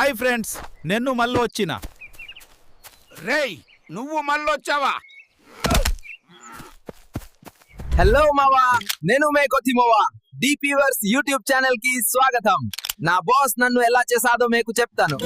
Hi friends, నేను మళ్ళీ వచ్చిన. రేయ్, నువ్వు మళ్ళొచ్చావా? హలో మావా, నేను మేకొతి మావా. డిపివర్స్ యూట్యూబ్ ఛానల్ కి స్వాగతం. నా బాస్ నన్ను ఎలా చేసాదో మీకు చెప్తాను.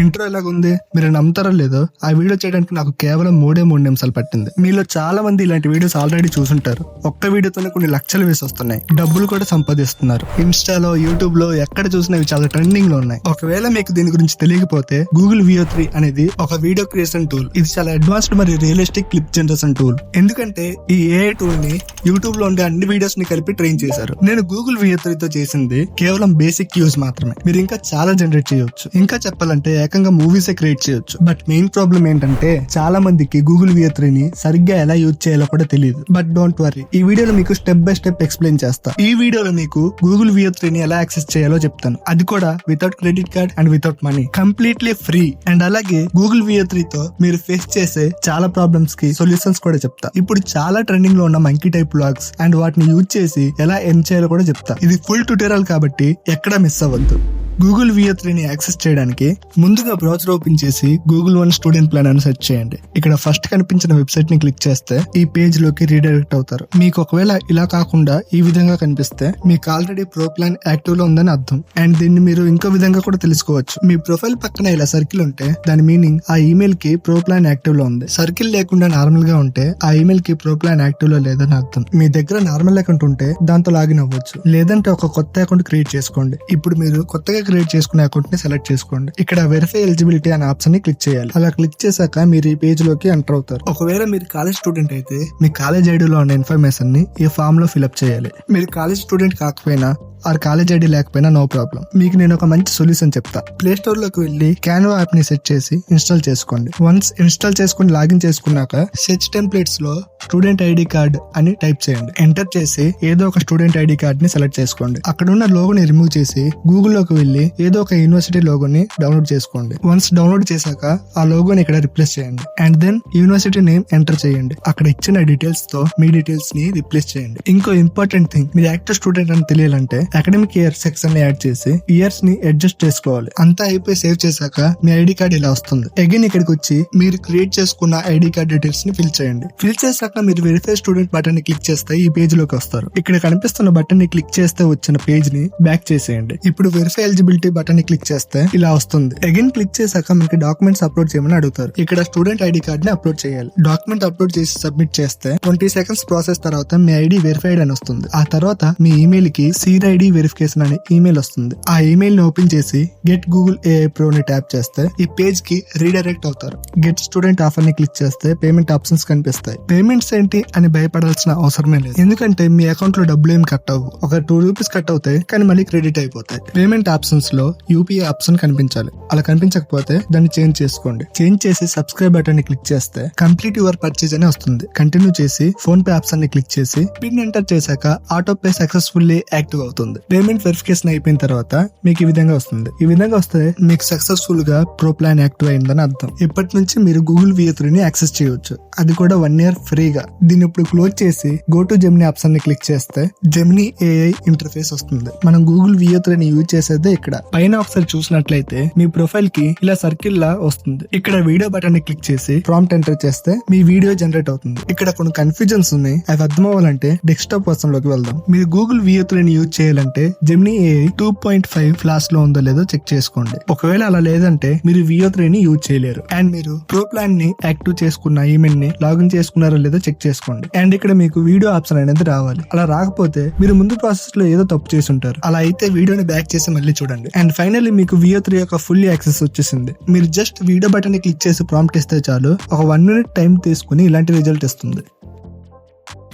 ఇంట్రో ఎలాగుంది? మీరు నమ్ముతారో లేదో, ఆ వీడియో చేయడానికి నాకు కేవలం 3 నిమిషాలు పట్టింది. మీలో చాలా మంది ఇలాంటి వీడియోస్ ఆల్రెడీ చూసుంటారు. ఒక్క వీడియోతోనే కొన్ని లక్షలు వేసి వస్తున్నాయి, డబ్బులు కూడా సంపాదిస్తున్నారు. ఇన్స్టాలో, యూట్యూబ్ లో ఎక్కడ చూసినా ఇవి చాలా ట్రెండింగ్ లో ఉన్నాయి. ఒకవేళ మీకు దీని గురించి తెలియకపోతే, గూగుల్ VO3 అనేది ఒక వీడియో క్రియేషన్ టూల్. ఇది చాలా అడ్వాన్స్డ్ మరియు రియలిస్టిక్ క్లిప్ జనరేషన్ టూల్. ఎందుకంటే ఈ AI టూల్ ని యూట్యూబ్ లో ఉండే అన్ని వీడియోస్ ని కలిపి ట్రైన్ చేశారు. నేను గూగుల్ VO3 తో చేసింది కేవలం బేసిక్ యూజ్ మాత్రమే. మీరు ఇంకా చాలా జనరేట్ చేయొచ్చు. ఇంకా చెప్పాలంటే ఏకంగా మూవీసే క్రియేట్ చేయొచ్చు. బట్ మెయిన్ ప్రాబ్లం ఏంటంటే, చాలా మందికి గూగుల్ VO3 ని సరిగ్గా ఎలా యూజ్ చేయాలో కూడా తెలియదు. బట్ డోంట్ వరీ, ఈ వీడియోలో మీకు స్టెప్ బై స్టెప్ ఎక్స్ప్లెయిన్ చేస్తా. ఈ వీడియోలో మీకు గూగుల్ VO3 ని ఎలా యాక్సెస్ చేయాలో చెప్తాను. అది కూడా without credit card and without money, completely free. And అలాగే గూగుల్ VO3 తో మీరు ఫేస్ చేసే చాలా ప్రాబ్లమ్స్ కి సొల్యూషన్స్ కూడా చెప్తా. ఇప్పుడు చాలా ట్రెండింగ్ లో ఉన్న మంకీ టైప్ వ్లాగ్స్ అండ్ వాటిని యూజ్ చేసి ఎలా ఎర్న్ చేయాలో కూడా చెప్తా. ఇది ఫుల్ ట్యూటోరియల్ కాబట్టి ఎక్కడ మిస్ అవ్వద్దు. గూగుల్ VO3 ని యాక్సెస్ చేయడానికి ముందుగా బ్రౌజర్ ఓపెన్ చేసి Google One స్టూడెంట్ ప్లాన్ అని సెర్చ్ చేయండి. ఇక్కడ ఫస్ట్ కనిపించిన వెబ్సైట్ ని క్లిక్ చేస్తే ఈ పేజ్ లోకి రీడైరెక్ట్ అవుతారు. మీకు ఒకవేళ ఇలా కాకుండా ఈ విధంగా కనిపిస్తే మీకు ఆల్రెడీ ప్రో ప్లాన్ యాక్టివ్ లో ఉందని అర్థం. అండ్ దీన్ని మీరు ఇంకో విధంగా కూడా తెలుసుకోవచ్చు. మీ ప్రొఫైల్ పక్కన ఇలా సర్కిల్ ఉంటే దాని మీనింగ్ ఆ ఈమెయిల్ కి ప్రో ప్లాన్ యాక్టివ్ లో ఉంది. సర్కిల్ లేకుండా నార్మల్ గా ఉంటే ఆ ఈమెయిల్ కి ప్రో ప్లాన్ యాక్టివ్ లో లేదని అర్థం. మీ దగ్గర నార్మల్ అకౌంట్ ఉంటే దాంతో లాగిన్ అవ్వచ్చు, లేదంటే ఒక కొత్త అకౌంట్ క్రియేట్ చేసుకోండి. ఇప్పుడు మీరు కొత్తగా క్రియేట్ చేసుకునే అకౌంట్ ని సెలెక్ట్ చేసుకోండి. ఇక్కడ వెరిఫై ఎలిజిబిలిటీ అనే ఆప్షన్ ని క్లిక్ చేయాలి. అలా క్లిక్ చేశాక మీరు ఈ పేజ్ లోకి ఎంటర్ అవుతారు. ఒకవేళ మీరు కాలేజ్ స్టూడెంట్ అయితే మీ కాలేజ్ ఐడిలో ఉన్న ఇన్ఫర్మేషన్ ని ఈ ఫామ్ లో ఫిల్అప్ చేయాలి. మీరు కాలేజ్ స్టూడెంట్ కాకపోయినా ఆర్ కాలేజ్ ఐడి లేకపోయినా నో ప్రాబ్లం. మీకు నేను ఒక మంచి సొల్యూషన్ చెప్తా. ప్లే స్టోర్ లోకి వెళ్లి క్యాన్వా యాప్ ని సెట్ చేసి ఇన్స్టాల్ చేసుకోండి. వన్స్ ఇన్స్టాల్ చేసుకుని లాగిన్ చేసుకున్నాక సెర్చ్ టెంప్లెట్స్ లో స్టూడెంట్ ఐడి కార్డ్ అని టైప్ చేయండి. ఎంటర్ చేసి ఏదో ఒక స్టూడెంట్ ఐడి కార్డ్ ని సెలెక్ట్ చేసుకోండి. అక్కడ ఉన్న లోగోని రిమూవ్ చేసి గూగుల్ లోకి వెళ్లి ఏదో ఒక యూనివర్సిటీ లోగోని డౌన్లోడ్ చేసుకోండి. వన్స్ డౌన్లోడ్ చేశాక ఆ లోగోని ఇక్కడ రిప్లేస్ చేయండి. And then university name enter చేయండి. అక్కడ ఇచ్చిన డీటెయిల్స్ తో మీ డీటెయిల్స్ ని రిప్లేస్ చేయండి. ఇంకో ఇంపార్టెంట్ థింగ్, మీరు యాక్టివ్ స్టూడెంట్ అని తెలియాలంటే అకాడమిక్ ఇయర్ సెక్షన్ ని యాడ్ చేసి ఇయర్స్ ని అడ్జస్ట్ చేసుకోవాలి. అంతా అయిపోయి సేవ్ చేశాక మీ ఐడి కార్డ్ ఇలా వస్తుంది. అగైన్ ఇక్కడికి వచ్చి మీరు క్రియేట్ చేసుకున్న ఐడి కార్డ్ డీటెయిల్స్ ని ఫిల్ చేయండి. ఫిల్ చేశాక మీరు వెరిఫై స్టూడెంట్ బటన్ ని క్లిక్ చేస్తే ఈ పేజ్ లోకి వస్తారు. ఇక్కడ కనిపిస్తున్న బటన్ ని క్లిక్ చేస్తే వచ్చిన పేజ్ ని బ్యాక్ చేసేయండి. ఇప్పుడు వెరిఫై ఎలిజిబిలిటీ బటన్ ని క్లిక్ చేస్తే ఇలా వస్తుంది. అగైన్ క్లిక్ చేశాక మనకి డాక్యుమెంట్స్ అప్లోడ్ చేయమని అడుగుతారు. ఇక్కడ స్టూడెంట్ ఐడి కార్డ్ ని అప్లోడ్ చేయాలి. డాక్యుమెంట్ అప్లోడ్ చేసి సబ్మిట్ చేస్తే 20 సెకండ్స్ ప్రాసెస్ తర్వాత మీ ఐడి వెరిఫైడ్ అని వస్తుంది. ఆ తర్వాత మీ ఈమెయిల్ కి సీడ్ ఐడి వెరిఫికేషన్ అనే ఈమెయిల్ వస్తుంది. ఆ ఈమెయిల్ ని ఓపెన్ చేసి గెట్ గూగుల్ AI ప్రో ని ట్యాప్ చేస్తే ఈ పేజ్ కి రీడైరెక్ట్ అవుతారు. గెట్ స్టూడెంట్ ఆఫర్ ని క్లిక్ చేస్తే పేమెంట్ ఆప్షన్స్ కనిపిస్తాయి. పేమెంట్స్ ఏంటి అని భయపడాల్సిన అవసరమే లేదు, ఎందుకంటే మీ అకౌంట్ లో డబ్బులు ఏం కట్ అవ్వు. ఒక 2 రూపీస్ కట్ అవుతాయి, కానీ మళ్ళీ క్రెడిట్ అయిపోతాయి. పేమెంట్ ఆప్షన్స్ లో UPI ఆప్షన్ కనిపించాలి. అలా కనిపించకపోతే దాన్ని చేంజ్ చేసుకోండి. చేంజ్ చేసి సబ్స్క్రైబ్ బటన్ ని క్లిక్ చేస్తే కంప్లీట్ యువర్ పర్చేజ్ అని వస్తుంది. కంటిన్యూ చేసి ఫోన్ పే ఆప్షన్ ని క్లిక్ చేసి పిన్ ఎంటర్ చేశాక ఆటో పే సక్సెస్ఫుల్లీ యాక్టివ్ అవుతుంది. పేమెంట్ వెరిఫికేషన్ అయిపోయిన తర్వాత మీకు ఈ విధంగా వస్తుంది. ఈ విధంగా వస్తే మీకు సక్సెస్ఫుల్ గా ప్రో ప్లాన్ యాక్టివ్ అయిందని అర్థం. ఇప్పటి నుంచి మీరు గూగుల్ VO3 ని యాక్సెస్ చేయవచ్చు, అది కూడా 1 year ఫ్రీగా. దీన్ని ఇప్పుడు క్లోజ్ చేసి గో టు జెమినీ ఆప్షన్ ని క్లిక్ చేస్తే జెమినీ AI ఇంటర్ఫేస్ వస్తుంది. మనం గూగుల్ VO3 ని యూజ్ చేసేదే ఇక్కడ. పైన ఒకసారి చూసినట్లయితే మీ ప్రొఫైల్ కి ఇలా సర్కిల్ లా వస్తుంది. ఇక్కడ వీడియో బటన్ ని క్లిక్ చేసి ప్రాంప్ట్ ఎంటర్ చేస్తే మీ వీడియో జనరేట్ అవుతుంది. ఇక్కడ కొన్ని కన్ఫ్యూజన్స్ ఉన్నాయి, అవి అర్థం అవ్వాలంటే డెస్క్టాప్ వర్షన్ లోకి వెళ్దాం. మీరు గూగుల్ VO3 ని యూజ్ చేయాలంటే జెమినీ AI 2.5 ఫ్లాష్ లో ఉందో లేదో చెక్ చేసుకోండి. ఒకవేళ అలా లేదంటే మీరు VO3 ని యూజ్ చేయలేరు. అండ్ మీరు ప్రో ప్లాన్ ని యాక్టివ్ చేసుకున్న ఈమెయిల్ ని లాగిన్ చేసుకున్నారో లేదో చెక్ చేసుకోండి. అండ్ ఇక్కడ మీకు వీడియో ఆప్షన్ అనేది రావాలి. అలా రాకపోతే మీరు ముందు ప్రాసెస్ లో ఏదో తప్పు చేసి ఉంటారు. అలా అయితే వీడియోని బ్యాక్ చేసి మళ్ళీ చూడండి. అండ్ ఫైనల్లీ మీకు VO3 యొక్క ఫుల్ యాక్సెస్ వచ్చేసింది. మీరు జస్ట్ వీడియో బటన్ ని క్లిక్ చేసి ప్రాంప్ట్ ఇస్తే చాలు, ఒక 1 minute టైం తీసుకుని ఇలాంటి రిజల్ట్ ఇస్తుంది.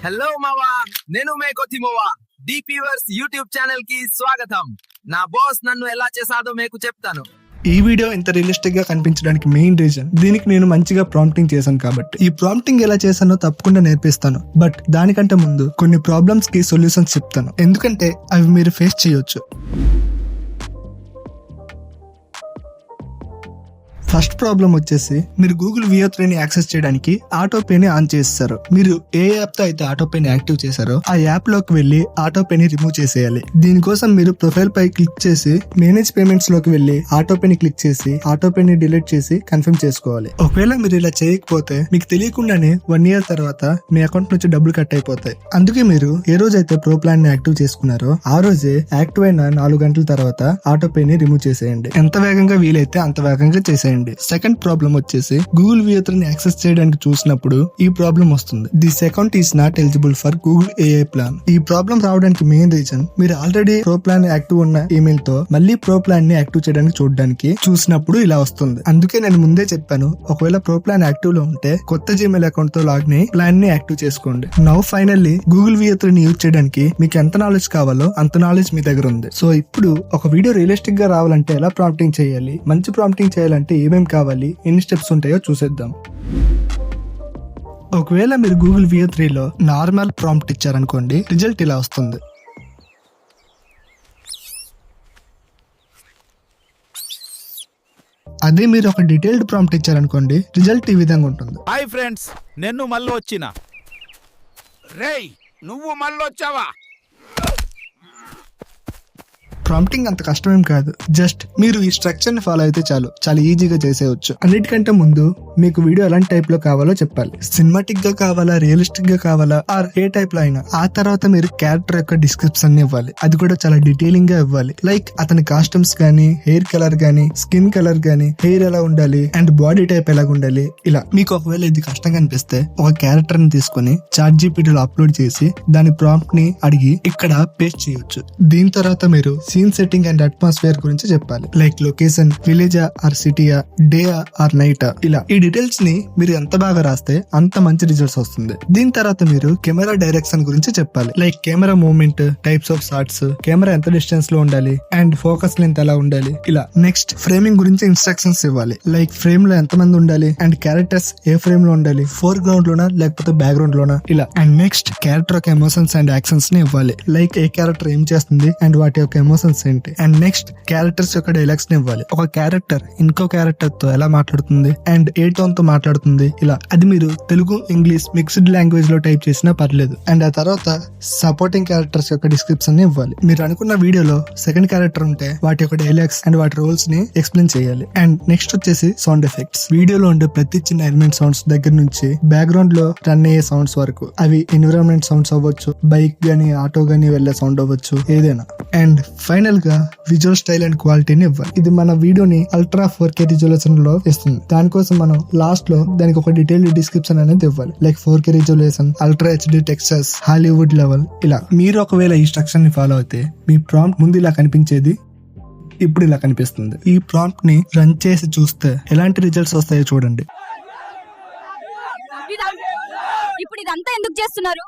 హలో మావా, నేను మేకొతి మావా. డిపివర్స్ యూట్యూబ్ ఛానల్ కి స్వాగతం. నా బాస్ నన్ను ఎలా చేసాదో మీకు చెప్తాను. ఈ వీడియో ఇంత రియలిస్టిక్ గా కనిపించడానికి మెయిన్ రీజన్ దీనికి నేను మంచిగా ప్రాంప్టింగ్ చేశాను కాబట్టి. ఈ ప్రాంప్టింగ్ ఎలా చేశానో తప్పకుండా నేర్పిస్తాను. బట్ దానికంటే ముందు కొన్ని ప్రాబ్లమ్స్ కి సొల్యూషన్స్ చెప్తాను, ఎందుకంటే అవి మీరు ఫేస్ చేయొచ్చు. ఫస్ట్ ప్రాబ్లం వచ్చేసి మీరు గూగుల్ VO3 ని యాక్సెస్ చేయడానికి ఆటో పే ని ఆన్ చేస్తారు. మీరు ఏ యాప్ తో అయితే ఆటో పే ని యాక్టివ్ చేశారో ఆ యాప్ లోకి వెళ్లి ఆటో పే ని రిమూవ్ చేసేయాలి. దీనికోసం మీరు ప్రొఫైల్ పై క్లిక్ చేసి మేనేజ్ పేమెంట్స్ లోకి వెళ్లి ఆటో పే ని క్లిక్ చేసి ఆటో పే ని డిలీట్ చేసి కన్ఫర్మ్ చేసుకోవాలి. ఒకవేళ మీరు ఇలా చేయకపోతే మీకు తెలియకుండానే 1 year తర్వాత మీ అకౌంట్ నుంచి డబ్బులు కట్ అయిపోతాయి. అందుకే మీరు ఏ రోజైతే ప్రో ప్లాన్ ని యాక్టివ్ చేసుకున్నారో ఆ రోజే యాక్టివ్ అయిన 4 గంటల తర్వాత ఆటో పే ని రిమూవ్ చేసేయండి. ఎంత వేగంగా వీలైతే అంత వేగంగా చేసేయండి. సెకండ్ ప్రాబ్లం వచ్చేసి గూగుల్ VO3 ని యాక్సెస్ చేయడానికి చూసినప్పుడు ఈ ప్రాబ్లం వస్తుంది. This account is not eligible for Google AI plan. ఈ ప్రాబ్లం రావడానికి మెయిన్ రీజన్ మీరు ఆల్రెడీ ప్రో ప్లాన్ యాక్టివ్ ఉన్న ఈమెయిల్ తో మళ్ళీ ప్రో ప్లాన్ ని యాక్టివ్ చేయడానికి చూడడానికి చూసినప్పుడు ఇలా వస్తుంది. అందుకే నేను ముందే చెప్పాను, ఒకవేళ ప్రో ప్లాన్ యాక్టివ్ లో ఉంటే కొత్త జీమెయిల్ అకౌంట్ తో లాగిన్ అయ్యి ప్లాన్ ని యాక్టివ్ చేసుకోండి. నౌ ఫైనల్లీ గూగుల్ VO3 ని యూజ్ చేయడానికి మీకు ఎంత నాలెడ్జ్ కావాలో అంత నాలెడ్జ్ మీ దగ్గర ఉంది. సో ఇప్పుడు ఒక వీడియో రియలిస్టిక్ గా రావాలంటే ఎలా ప్రాంప్టింగ్ చేయాలి, మంచి ప్రాంప్టింగ్ చేయాలంటే ఏమేం కావాలి, ఎన్ని స్టెప్స్ ఉంటాయో చూసేద్దాం. ఒకవేళ మీరు గూగుల్ VO3 లో నార్మల్ ప్రాంప్ట్ ఇచ్చారనుకోండి, రిజల్ట్ ఇలా వస్తుంది. అదే మీరు ఒక డీటెయిల్డ్ ప్రాంప్ట్ ఇచ్చారనుకోండి, రిజల్ట్ ఈ విధంగా ఉంటుంది. హాయ్ ఫ్రెండ్స్, నేను మళ్ళీ వచ్చిన. రేయ్ నువ్వు మళ్ళొచ్చావా? ప్రాంప్టింగ్ అంత కష్టమేం కాదు, జస్ట్ మీరు ఈ స్ట్రక్చర్ ని ఫాలో అయితే చాలు, చాలా ఈజీగా చేసేయచ్చు. అన్నిటికంటే ముందు మీకు వీడియో ఎలాంటి టైప్ లో కావాలో చెప్పాలి. సినిమాటిక్ గా కావాలా, రియలిస్టిక్ గా కావాలా, ఆర్ ఏ టైప్ లో అయినా. ఆ తర్వాత మీరు క్యారెక్టర్ యొక్క డిస్క్రిప్షన్ ఇవ్వాలి, అది కూడా చాలా డీటెయిలింగ్ గా ఇవ్వాలి. లైక్ అతని కాస్ట్యూమ్స్ గానీ, హెయిర్ కలర్ గానీ, స్కిన్ కలర్ గానీ, హెయిర్ ఎలా ఉండాలి అండ్ బాడీ టైప్ ఎలా ఉండాలి. ఇలా మీకు ఒకవేళ ఇది కష్టంగా అనిపిస్తే ఒక క్యారెక్టర్ ని తీసుకుని ChatGPT లో అప్లోడ్ చేసి దాని ప్రాంప్ట్ ని అడిగి ఇక్కడ పేస్ట్ చేయొచ్చు. దీని తర్వాత మీరు సీన్ సెట్టింగ్ అండ్ అట్మాస్ఫియర్ గురించి చెప్పాలి. లైక్ లొకేషన్, విలేజా ఆర్ సిటీయా, డే ఆర్ నైట్. ఇలా ఈ డీటెయిల్స్ ని మీరు ఎంత బాగా రాస్తే అంత మంచి రిజల్ట్స్ వస్తుంది. దీని తర్వాత మీరు కెమెరా డైరెక్షన్ గురించి చెప్పాలి. Like camera movement, types of shots, camera ఎంత డిస్టెన్స్ లో ఉండాలి అండ్ ఫోకస్ లెంత్ ఎలా ఉండాలి. ఇలా నెక్స్ట్ ఫ్రేమింగ్ గురించి ఇన్స్ట్రక్షన్స్ ఇవ్వాలి. లైక్ ఫ్రేమ్ లో ఎంత మంది ఉండాలి అండ్ క్యారెక్టర్స్ ఏ ఫ్రేమ్ లో ఉండాలి, ఫోర్ గ్రౌండ్ లోనా లేకపోతే బ్యాక్గ్రౌండ్ లోనా. ఇలా అండ్ నెక్స్ట్ క్యారెక్టర్ యొక్క ఎమోషన్స్ అండ్ యాక్షన్స్ ని ఇవ్వాలి. లైక్ ఏ క్యారెక్టర్ ఏం చేస్తుంది అండ్ వాటి యొక్క ఎమోషన్స్ ఏంటి. అండ్ నెక్స్ట్ క్యారెక్టర్స్ యొక్క డైలాగ్స్ ని ఇవ్వాలి. ఒక క్యారెక్టర్ ఇంకో క్యారెక్టర్ తో ఎలా మాట్లాడుతుంది అండ్ ఏ టోన్ తో మాట్లాడుతుంది. ఇలా అది మీరు తెలుగు, ఇంగ్లీష్ మిక్స్డ్ లాంగ్వేజ్ లో టైప్ చేసినా పర్లేదు. అండ్ ఆ తర్వాత సపోర్టింగ్ క్యారెక్టర్స్ యొక్క డిస్క్రిప్షన్ ని ఇవ్వాలి. మీరు అనుకున్న వీడియోలో సెకండ్ క్యారెక్టర్ ఉంటే వాటి యొక్క డైలాగ్స్ అండ్ వాటి రోల్స్ ని ఎక్స్ప్లెయిన్ చేయాలి. అండ్ నెక్స్ట్ వచ్చేసి సౌండ్ ఎఫెక్ట్స్. వీడియోలో ఉండే ప్రతి చిన్న ఎలిమెంట్ సౌండ్స్ దగ్గర నుంచి బ్యాక్గ్రౌండ్ లో రన్ అయ్యే సౌండ్స్ వరకు, అవి ఎన్విరాన్మెంట్ సౌండ్స్ అవ్వచ్చు, బైక్ గానీ ఆటో గానీ వెళ్లే సౌండ్ అవ్వచ్చు, ఏదైనా. అండ్ ఫైనల్ గా విజువల్ స్టైల్ అండ్ క్వాలిటీని ఇవ్వాలి. ఇది మన వీడియోని అల్ట్రా 4K రిజల్యూషన్ లో ఇస్తుంది. దానికోసం మనం లాస్ట్ లో దానికి ఒక డీటెయిల్డ్ డిస్క్రిప్షన్ అనేది ఇవ్వాలి. Like 4K resolution, ultra HD textures, Hollywood level. ఇలా మీరు ఒకవేళ ఈ స్ట్రక్చర్ ని ఫాలో అయితే మీ ప్రాంప్ట్ ముందు ఇలా కనిపించేది ఇప్పుడు ఇలా కనిపిస్తుంది. ఈ ప్రాంప్ట్ ని రన్ చేసి చూస్తే ఎలాంటి రిజల్ట్స్ వస్తాయో చూడండి. ఇప్పుడు ఇదంతా ఎందుకు చేస్తున్నారు?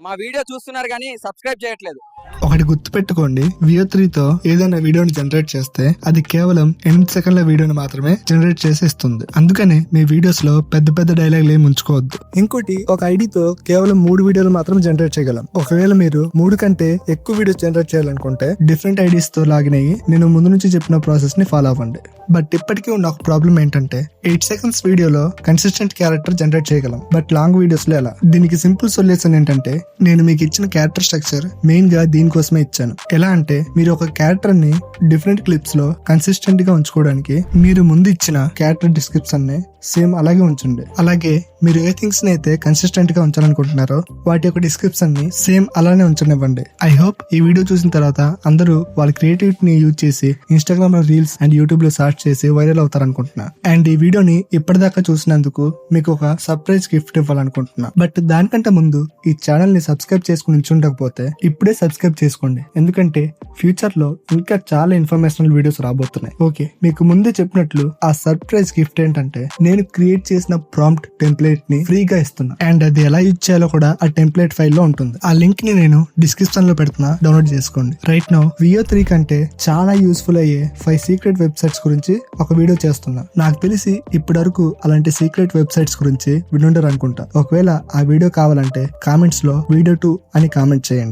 మా వీడియో చూస్తున్నారు కానీ సబ్స్క్రైబ్ చేయట్లేదు. ఒకటి గుర్తుపెట్టుకోండి, VO3 తో ఏదైనా వీడియోని జనరేట్ చేస్తే అది కేవలం 8 సెకండ్ల వీడియోని మాత్రమే జనరేట్ చేసి ఇస్తుంది. అందుకనే మీ వీడియోస్ లో పెద్ద పెద్ద డైలాగులు ఏమి ఉంచుకోవద్దు. ఇంకోటి, ఒక ఐడితో కేవలం 3 వీడియోలు మాత్రం జనరేట్ చేయగలం. ఒకవేళ మీరు 3 కంటే ఎక్కువ వీడియోస్ జనరేట్ చేయాలనుకుంటే డిఫరెంట్ ఐడీస్ తో లాగిన్ అయ్యి నేను ముందు నుంచి చెప్పిన ప్రాసెస్ ని ఫాలో అవ్వండి. బట్ ఇప్పటికీ ఉన్న ఒక ప్రాబ్లం ఏంటంటే 8 సెకండ్స్ వీడియోలో కన్సిస్టెంట్ క్యారెక్టర్ జనరేట్ చేయగలం, బట్ లాంగ్ వీడియోస్ లో ఎలా? దీనికి సింపుల్ సొల్యూషన్ ఏంటంటే నేను మీకు ఇచ్చిన క్యారెక్టర్ స్ట్రక్చర్ మెయిన్ గా దీనికోసమే ఇచ్చాను. ఎలా అంటే మీరు ఒక క్యారెక్టర్ ని డిఫరెంట్ క్లిప్స్ లో కన్సిస్టెంట్ గా ఉంచుకోవడానికి మీరు ముందు ఇచ్చిన క్యారెక్టర్ డిస్క్రిప్షన్ ని సేమ్ అలాగే ఉంచండి. అలాగే మీరు ఏ థింగ్స్ ని అయితే కన్సిస్టెంట్ గా ఉంచాలనుకుంటున్నారో వాటి యొక్క డిస్క్రిప్షన్ ని సేమ్ అలానే ఉంచనివ్వండి. ఐ హోప్ ఈ వీడియో చూసిన తర్వాత అందరూ వాళ్ళ క్రియేటివిటీని యూజ్ చేసి ఇన్స్టాగ్రామ్ లో రీల్స్ అండ్ యూట్యూబ్ లో సర్చ్ చేసి వైరల్ అవుతారనుకుంటున్నా. అండ్ ఈ వీడియోని ఇప్పటిదాకా చూసినందుకు మీకు ఒక సర్ప్రైజ్ గిఫ్ట్ ఇవ్వాలనుకుంటున్నా. బట్ దానికంటే ముందు ఈ ఛానల్ ని సబ్స్క్రైబ్ చేసుకుని ఉంచుండకపోతే ఇప్పుడే సబ్స్క్రైబ్ చేసుకోండి, ఎందుకంటే ఫ్యూచర్ లో ఇంకా చాలా ఇన్ఫర్మేషనల్ వీడియోస్ రాబోతున్నాయి. ఓకే, మీకు ముందే చెప్పినట్లు ఆ సర్ప్రైజ్ గిఫ్ట్ ఏంటంటే నేను క్రియేట్ చేసిన ప్రాంప్ట్ టెంప్లెట్ ని ఫ్రీగా ఇస్తున్నా. అండ్ అది ఎలా యూజ్ చేయాలో కూడా ఆ టెంప్లెట్ ఫైల్ లో ఉంటుంది. ఆ లింక్ ని నేను డిస్క్రిప్షన్ లో పెడుతున్నా, డౌన్లోడ్ చేసుకోండి. రైట్ నౌ VO3 కంటే చాలా యూస్ఫుల్ అయ్యే 5 సీక్రెట్ వెబ్సైట్స్ గురించి ఒక వీడియో చేస్తున్నా. నాకు తెలిసి ఇప్పటి వరకు అలాంటి సీక్రెట్ వెబ్సైట్స్ గురించి వినుండరు అనుకుంటా. ఒకవేళ ఆ వీడియో కావాలంటే కామెంట్స్ లో వీడియో 2 అని కామెంట్ చేయండి.